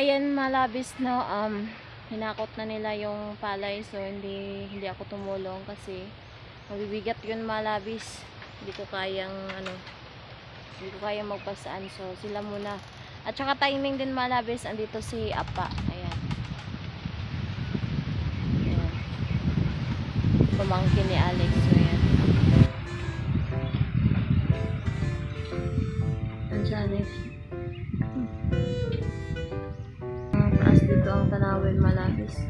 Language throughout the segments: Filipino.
ayan malabis no, hinakot na nila yung palay, so hindi ako tumulong kasi mabibigat yun malabis. Hindi ko kayang magpasaan, so sila muna. At saka timing din malabis, andito si Apa. Ayan. Ayan. Pamangkin ni Alex. So ayan. Ayan si Alex. Taas dito ang tanawin malabis.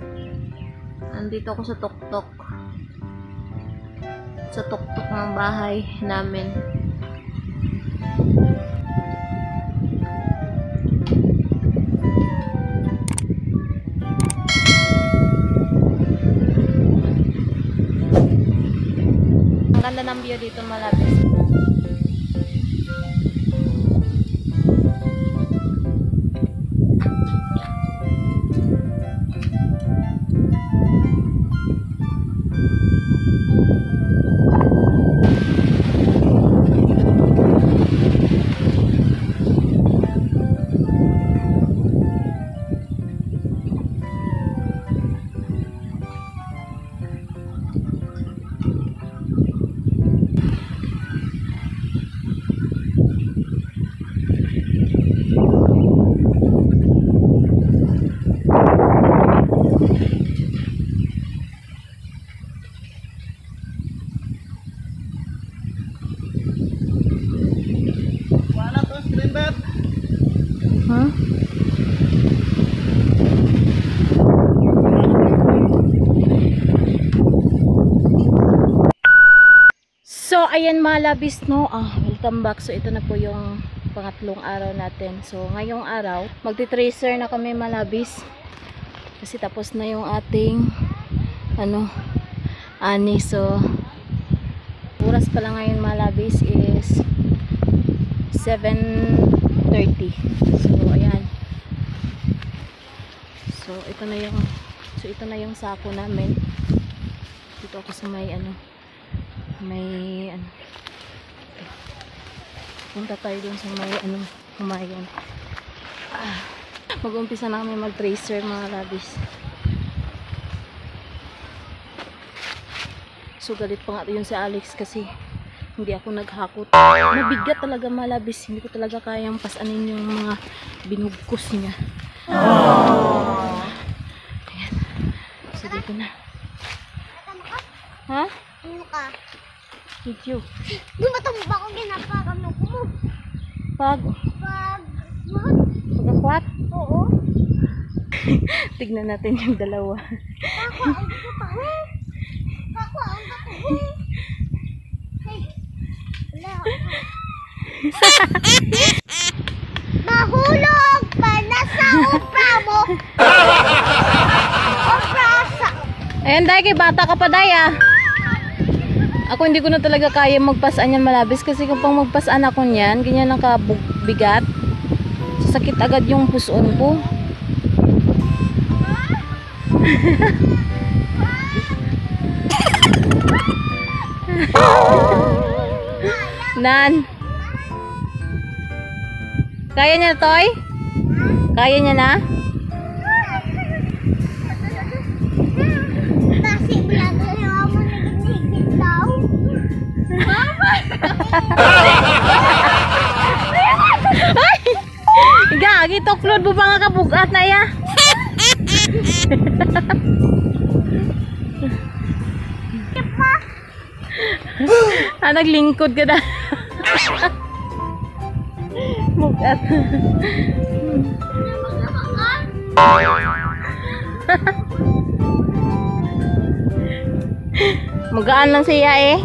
Andito ako sa tuktok. Sa tuktok ng bahay namin. Ang ganda ng view dito malabis. Huh? So ayan malabis no, welcome back. So ito na po yung pangatlong araw natin. So ngayong araw magti-tracer na kami malabis kasi tapos na yung ating ani. So oras pala ngayon malabis is 7:30. So ayan. So ito na yung sako namin. Dito ako sa may punta tayo dun sa may humayan. Mag-umpisa na kami mag-tracer mga labis. So galit pa nga yun si Alex kasi hindi ako naghakot. Mabigat talaga malabis. Hindi ko talaga kayang pasanin yung mga binugkos niya. Ayan. So dito na. Ha? Ano ka? Video. Dumatang ba akong ginapakan mo? Pag-akwat? Oo. Tignan natin yung dalawa. Kako ang taho. Hey. Wala. Mahulog pa na sa upra mo. Oprasa. Ayan, Day, kay bata ka pa, Day, Ako hindi ko na talaga kaya magpasaan yan malabis kasi kung pang magpasaan ako niyan, ganyan nakabigat, sasakit agad yung puson ko. Nan, kaya niya na, Toy? Kaya niya na? Kasi ginagawa mo nagigit daw. Ay! Gagi, toklod mo pa nga kabugat na ya. Naglingkod ka na. Bugat. Magaan lang siya eh.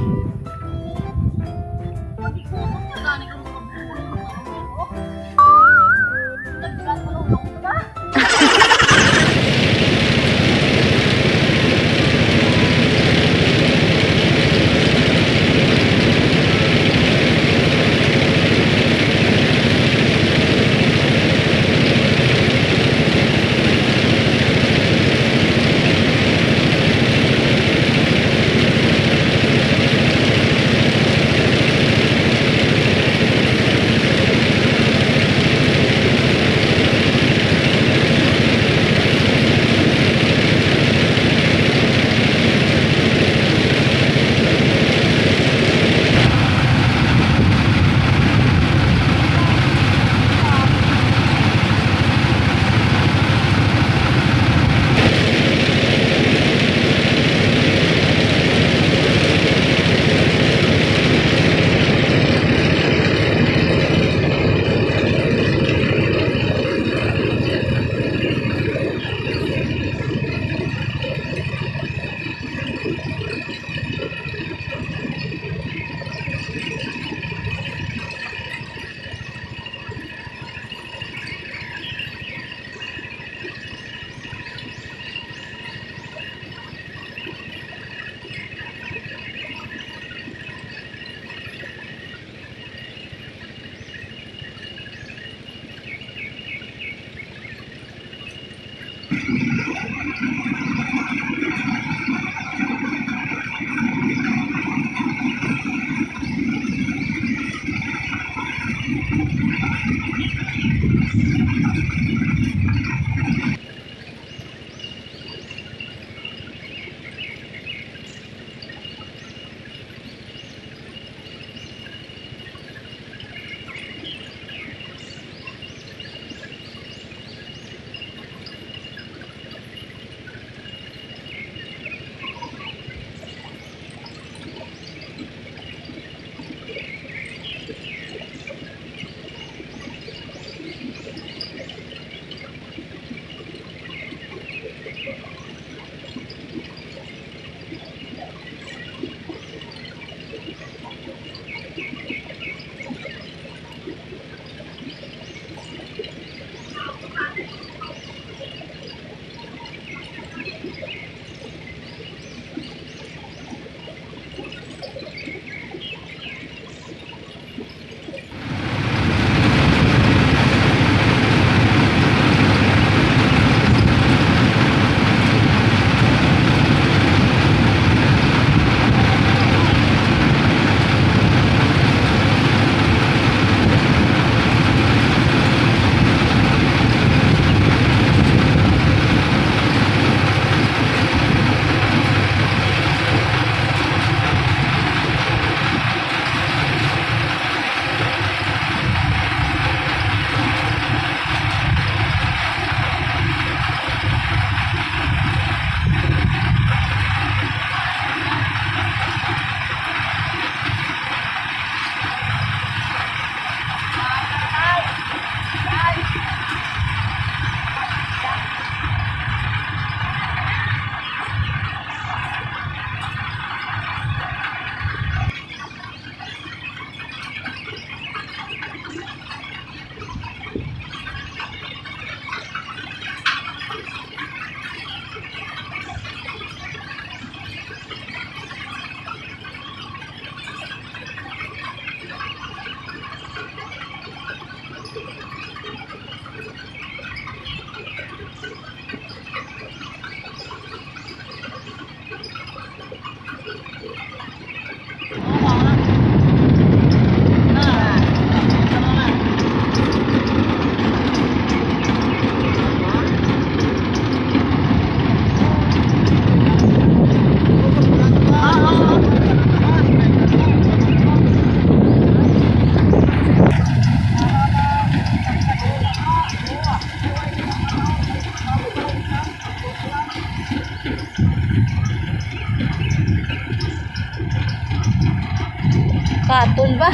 Katol ba?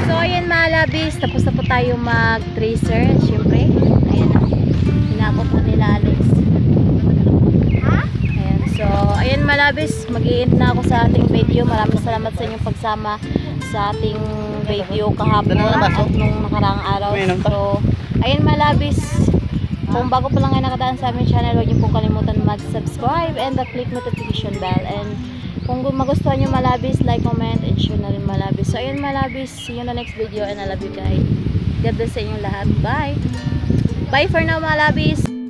So ayan mga labis, tapos na po tayo mag-tracer. Siyempre, ayan na. Hinakot na nila Alex. Ayan, so ayan mga labis, mag-i-end na ako sa ating video. Maraming salamat sa inyong pagsama sa ating video kahapon at nung nakaraang araw. So, ayun malabis. Kung bago pa lang kayo nakadaan sa aming channel, huwag niyo po kalimutan mag-subscribe and click notification bell. And kung magustuhan niyo malabis, like, comment, and share na rin malabis. So, ayun malabis. See you in the next video and I love you guys. God bless sa inyong lahat. Bye! Bye for now malabis!